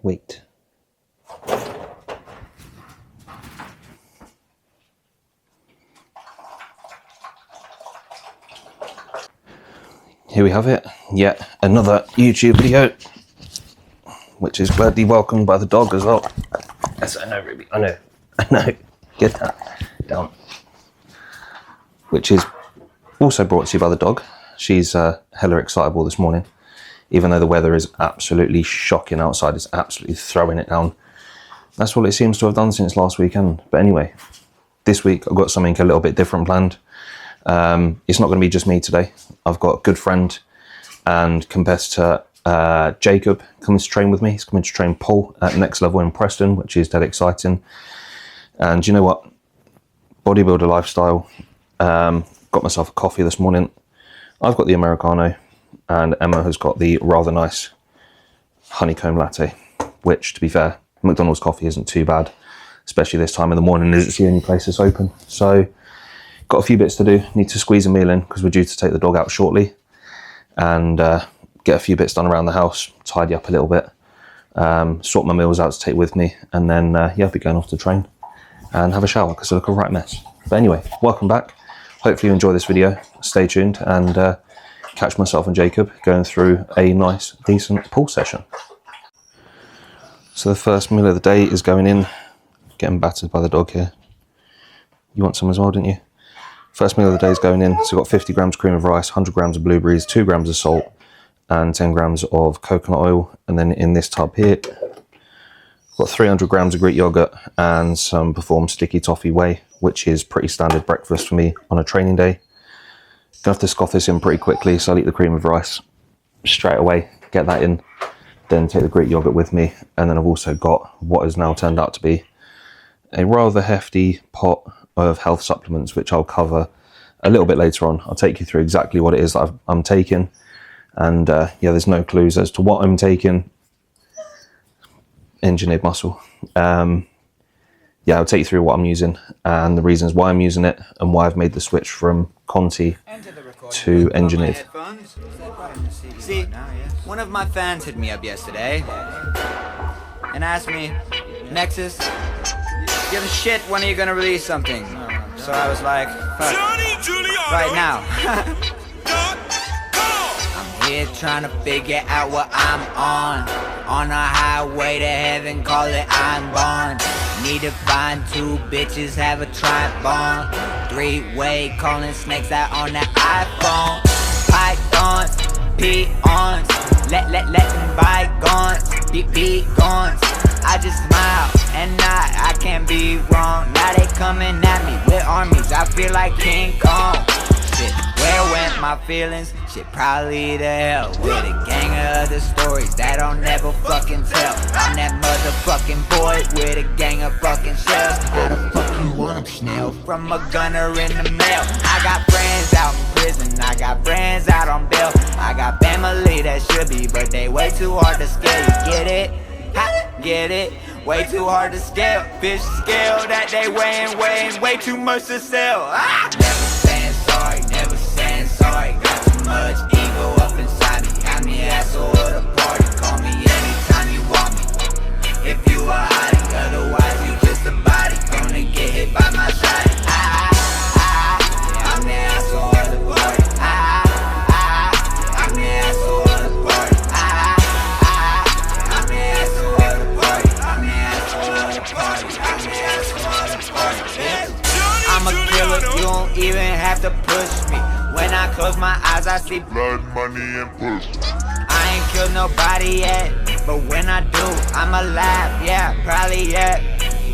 Wait. Here we have it, yet another YouTube video, which is gladly welcomed by the dog as well. Yes, I know, Ruby, I know, get that down. Which is also brought to you by the dog. She's hella excitable this morning, even though the weather is absolutely shocking outside. It's absolutely throwing it down. That's what it seems to have done since last weekend. But anyway, this week I've got something a little bit different planned. It's not going to be just me today. I've got a good friend and competitor, Jacob, coming to train with me. He's coming to train Paul at Next Level in Preston, which is dead exciting. And you know what? Bodybuilder lifestyle. Got myself a coffee this morning. I've got the Americano and Emma has got the rather nice honeycomb latte, which, to be fair, McDonald's coffee isn't too bad, especially this time of the morning as it's the only place that's open. So got a few bits to do. Need to squeeze a meal in because we're due to take the dog out shortly, and get a few bits done around the house, tidy up a little bit, sort my meals out to take with me, and then yeah, I'll be going off to train and have a shower because I look a right mess. But anyway, welcome back. Hopefully you enjoy this video. Stay tuned and catch myself and Jacob going through a nice, decent pull session. So the first meal of the day is going in, getting battered by the dog here. You want some as well, didn't you? First meal of the day is going in. So we've got 50 grams cream of rice, 100 grams of blueberries, 2 grams of salt, and 10 grams of coconut oil. And then in this tub here, I've got 300 grams of Greek yogurt and some Perform sticky toffee whey, which is pretty standard breakfast for me on a training day. Gonna have to scoff this in pretty quickly, so I'll eat the cream of rice straight away, get that in, then take the Greek yogurt with me. And then I've also got what has now turned out to be a rather hefty pot of health supplements, which I'll cover a little bit later on. I'll take you through exactly what it is that I'm taking, and yeah, there's no clues as to what I'm taking. Engineered muscle. Yeah, I'll take you through what I'm using and the reasons why I'm using it and why I've made the switch from Conti to engineered. See, one of my fans hit me up yesterday and asked me, Nexus, give a shit, when are you gonna release something? So I was like, fuck, right now. I'm here trying to figure out what I'm on a highway to heaven, call it I'm Bond. Need to find 2 bitches, have a tripod, 3-way, calling snakes out on the iPhone. Pythons, peons, let them bygones be gone. I just smile and nod, I can't be wrong. Now they coming at me with armies, I feel like King Kong. Shit, where went my feelings? Shit, probably to hell with a gang of other stories that I'll never fucking tell. I'm that motherfucking boy with a gang of fucking shells. How the fuck you want them, Schnell? From a gunner in the mail. I got friends out in prison, I got friends out on bail. I got family that should be, but they way too hard to scale. You get it? Ha, get it? Way too hard to scale. Fish scale that they weighing way too much to sell. Ah! Never saying sorry, never saying sorry. Got too much ego up inside me. I'm the asshole of the party. Call me anytime you want me. If you a hottie, otherwise you just a body. Gonna get hit by my shot. I'm the asshole of the party. I'm the asshole of the party. I'm the asshole of the party. I'm the asshole of the party. I'm the asshole of the party. I'm a killer, you don't even have to push me. When I close my eyes, I see blood, money, and push. I ain't killed nobody yet, but when I do, I'm alive, yeah, probably yet.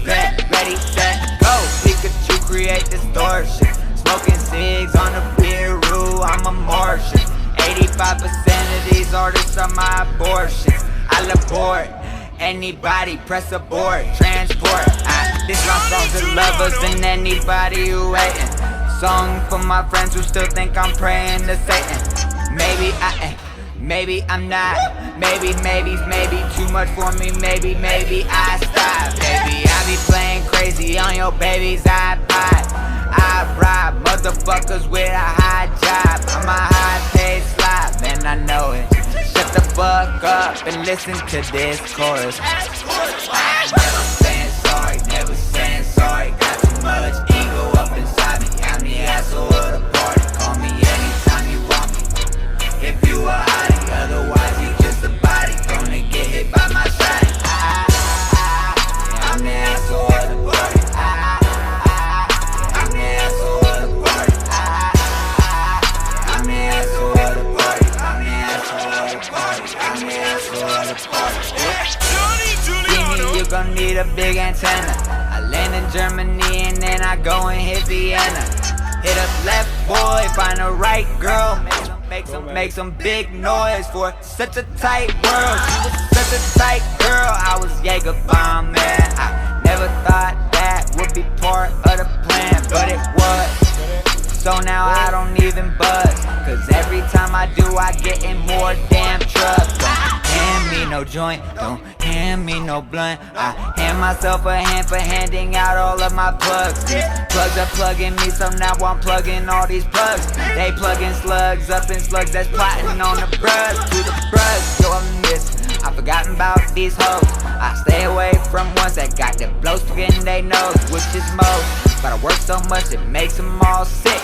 Bet, ready, set, go. Pikachu create distortion. Smoking cigs on the Peru, I'm a Martian. 85% of these artists are my abortions. I labort, anybody press abort, transport. This my song to lovers and anybody who hating. Song for my friends who still think I'm praying to Satan. Maybe I maybe I'm not. Maybe too much for me. Maybe I stop. Maybe I be playing crazy on your baby's iPod. I rob motherfuckers with a high job. I'm a high paid slob and I know it. Shut the fuck up. and listen to this chorus. Never saying sorry, never saying sorry. Got too much ego up inside me. I'm the asshole of the party. Call me anytime you want me. If you a hottie, otherwise you just a body. Gonna get hit by my shot. I'm the asshole of the party. I'm the asshole of the party. I'm the asshole of the party. I'm the asshole of the party. I'm the asshole of the party. You gon' need a big antenna. I land in Germany and then I go and hit Vienna. Hit up left boy, find the right girl. Make some big noise for such a tight world. She was such a tight girl. I was Jaeger bomb, man. I never thought that would be part of the plan, but it was. So now I don't even buzz, cause every time I do I get in more damn trucks. Don't hand me no joint, don't hand me no blunt. I hand myself a hand for handing out all of my plugs. These plugs are plugging me, so now I'm plugging all these plugs. They plugging slugs up in slugs that's plotting on the bruh. To the bruh, yo I'm missing. I've forgotten about these hoes. I stay away from ones that got the blow stuck in they nose, which is most. But I work so much it makes them all sick.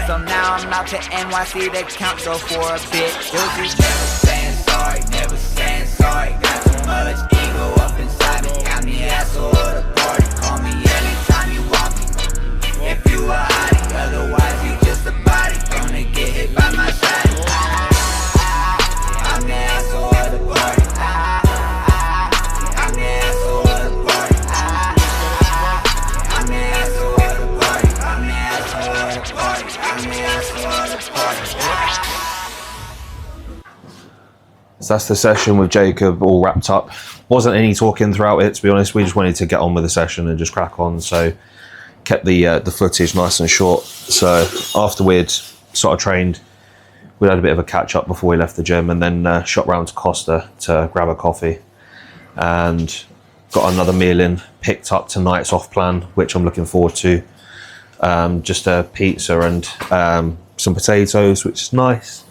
So now I'm out to NYC to count go for a bit. Deuces. Never saying sorry, never saying sorry. Got too much ego up inside me. I'm the asshole of the party. Call me anytime you want me. If you a hottie, otherwise you just a body. Gonna get hit by my shot. I'm the asshole of the party. I'm the asshole of the party. I'm the asshole of the party. I'm the asshole of the party. I'm the asshole of the party. So that's the session with Jacob all wrapped up. Wasn't any talking throughout it, to be honest. We just wanted to get on with the session and just crack on. So kept the footage nice and short. So after we'd sort of trained, we had a bit of a catch up before we left the gym, and then shot round to Costa to grab a coffee and got another meal in. Picked up tonight's off plan, which I'm looking forward to. Just a pizza and some potatoes, which is nice.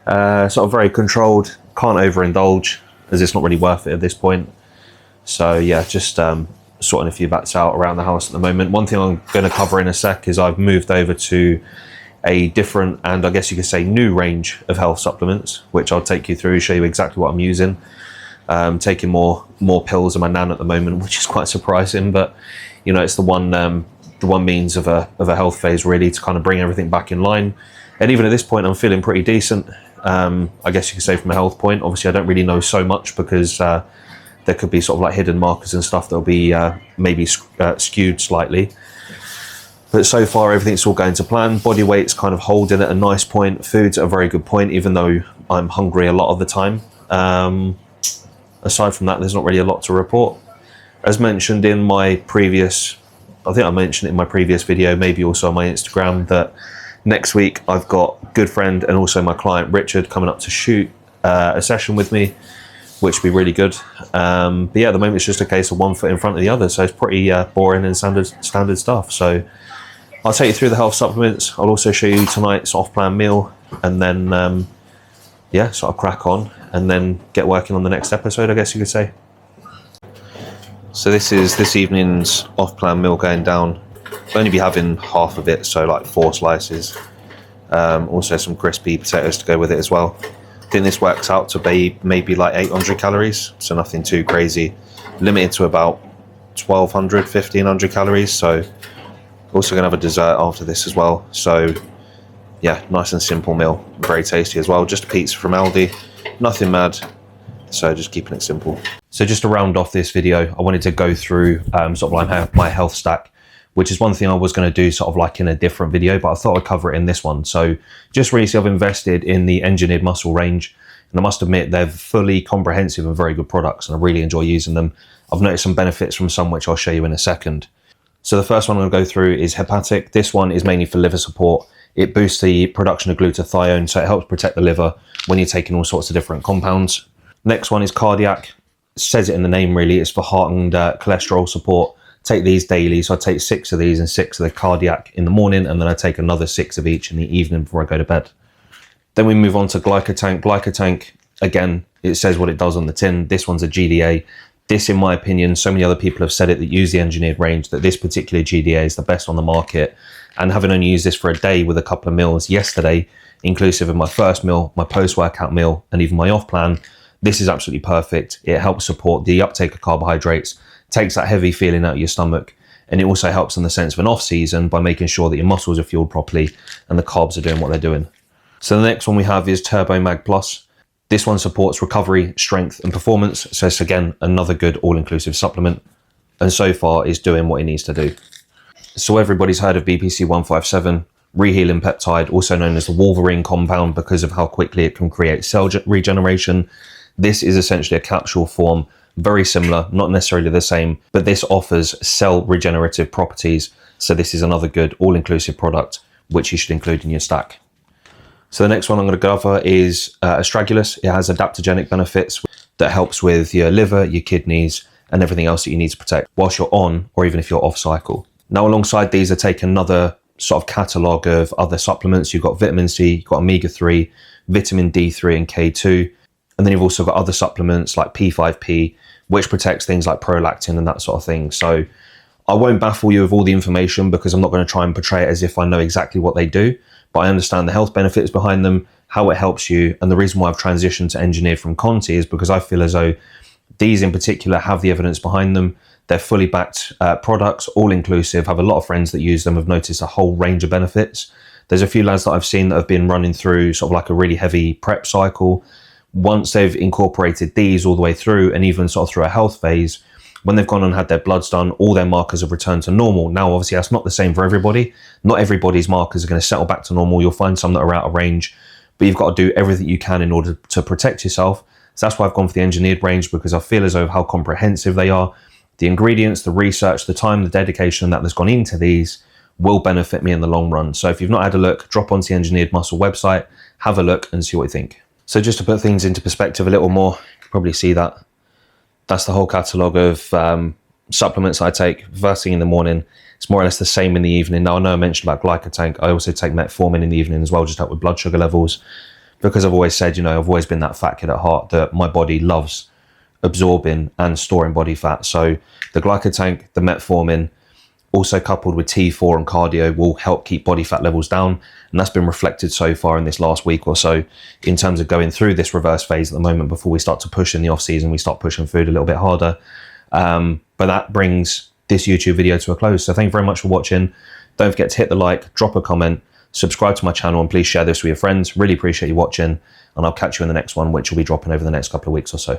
Sort of very controlled. Can't overindulge, as it's not really worth it at this point. So yeah, just sorting a few bats out around the house at the moment. One thing I'm going to cover in a sec is I've moved over to a different, and I guess you could say new range of health supplements, which I'll take you through, show you exactly what I'm using. Taking more pills than my nan at the moment, which is quite surprising, but you know, it's the one means of a health phase really, to kind of bring everything back in line. And even at this point I'm feeling pretty decent. I guess you could say from a health point. Obviously I don't really know so much because there could be sort of like hidden markers and stuff that'll be maybe skewed slightly. But so far everything's all going to plan. Body weight's kind of holding at a nice point. Food's at a very good point, even though I'm hungry a lot of the time. Aside from that, there's not really a lot to report. As mentioned in my previous, I think I mentioned it in my previous video, maybe also on my Instagram, that next week I've got a good friend and also my client Richard coming up to shoot a session with me, which will be really good. But yeah, at the moment it's just a case of one foot in front of the other, so it's pretty boring and standard stuff. So I'll take you through the health supplements. I'll also show you tonight's off-plan meal, and then yeah, sort of crack on and then get working on the next episode, I guess you could say. So this is this evening's off-plan meal going down. I'll only be having half of it, so like 4 slices. Also some crispy potatoes to go with it as well. I think this works out to be maybe like 800 calories, so nothing too crazy. Limited to about 1200, 1500 calories, so also going to have a dessert after this as well. So yeah, nice and simple meal, very tasty as well. Just a pizza from Aldi, nothing mad, so just keeping it simple. So just to round off this video, I wanted to go through sort of like my health stack, which is one thing I was going to do sort of like in a different video, but I thought I'd cover it in this one. So just recently I've invested in the Engineered Muscle range, and I must admit they're fully comprehensive and very good products, and I really enjoy using them. I've noticed some benefits from some, which I'll show you in a second. So the first one I'm going to go through is hepatic. This one is mainly for liver support. It boosts the production of glutathione, so it helps protect the liver when you're taking all sorts of different compounds. Next one is cardiac. It says it in the name really, it's for heart and cholesterol support. Take these daily, so I take 6 of these and 6 of the cardiac in the morning, and then I take another 6 of each in the evening before I go to bed. Then we move on to glycotank. Glycotank again, it says what it does on the tin. This one's a GDA. This, in my opinion, so many other people have said it that use the engineered range, that this particular GDA is the best on the market. And having only used this for a day with a couple of meals yesterday, inclusive of my first meal, my post-workout meal, and even my off plan, this is absolutely perfect. It helps support the uptake of carbohydrates, takes that heavy feeling out of your stomach, and it also helps in the sense of an off season by making sure that your muscles are fueled properly and the carbs are doing what they're doing. So the next one we have is Turbo Mag Plus. This one supports recovery, strength, and performance. So it's, again, another good all-inclusive supplement. And so far is doing what it needs to do. So everybody's heard of BPC 157, rehealing peptide, also known as the Wolverine compound because of how quickly it can create cell regeneration. This is essentially a capsule form, very similar, not necessarily the same, but this offers cell regenerative properties. So this is another good all-inclusive product, which you should include in your stack. So the next one I'm going to cover is astragalus. It has adaptogenic benefits that helps with your liver, your kidneys, and everything else that you need to protect whilst you're on, or even if you're off cycle. Now, alongside these, I take another sort of catalogue of other supplements. You've got vitamin C, you've got omega-3, vitamin D3 and K2. And then you've also got other supplements like P5P, which protects things like prolactin and that sort of thing. So I won't baffle you with all the information because I'm not going to try and portray it as if I know exactly what they do, but I understand the health benefits behind them, how it helps you. And the reason why I've transitioned to engineered from Conti is because I feel as though these in particular have the evidence behind them. They're fully backed products, all inclusive. I have a lot of friends that use them, have noticed a whole range of benefits. There's a few lads that I've seen that have been running through sort of like a really heavy prep cycle. Once they've incorporated these all the way through and even sort of through a health phase, when they've gone and had their bloods done, all their markers have returned to normal. Now, obviously, that's not the same for everybody. Not everybody's markers are going to settle back to normal. You'll find some that are out of range, but you've got to do everything you can in order to protect yourself. So that's why I've gone for the engineered range, because I feel as though how comprehensive they are. The ingredients, the research, the time, the dedication that has gone into these will benefit me in the long run. So if you've not had a look, drop onto the Engineered Muscle website, have a look and see what you think. So just to put things into perspective a little more, you can probably see that. That's the whole catalogue of supplements I take first thing in the morning. It's more or less the same in the evening. Now, I know I mentioned about glycotank. I also take metformin in the evening as well, just to help with blood sugar levels. Because I've always said, I've always been that fat kid at heart, that my body loves absorbing and storing body fat. So the glycotank, the metformin, also coupled with T4 and cardio, will help keep body fat levels down. And that's been reflected so far in this last week or so in terms of going through this reverse phase at the moment before we start to push in the off season. We start pushing food a little bit harder. But that brings this YouTube video to a close. So thank you very much for watching. Don't forget to hit the like, drop a comment, subscribe to my channel, and please share this with your friends. Really appreciate you watching. And I'll catch you in the next one, which will be dropping over the next couple of weeks or so.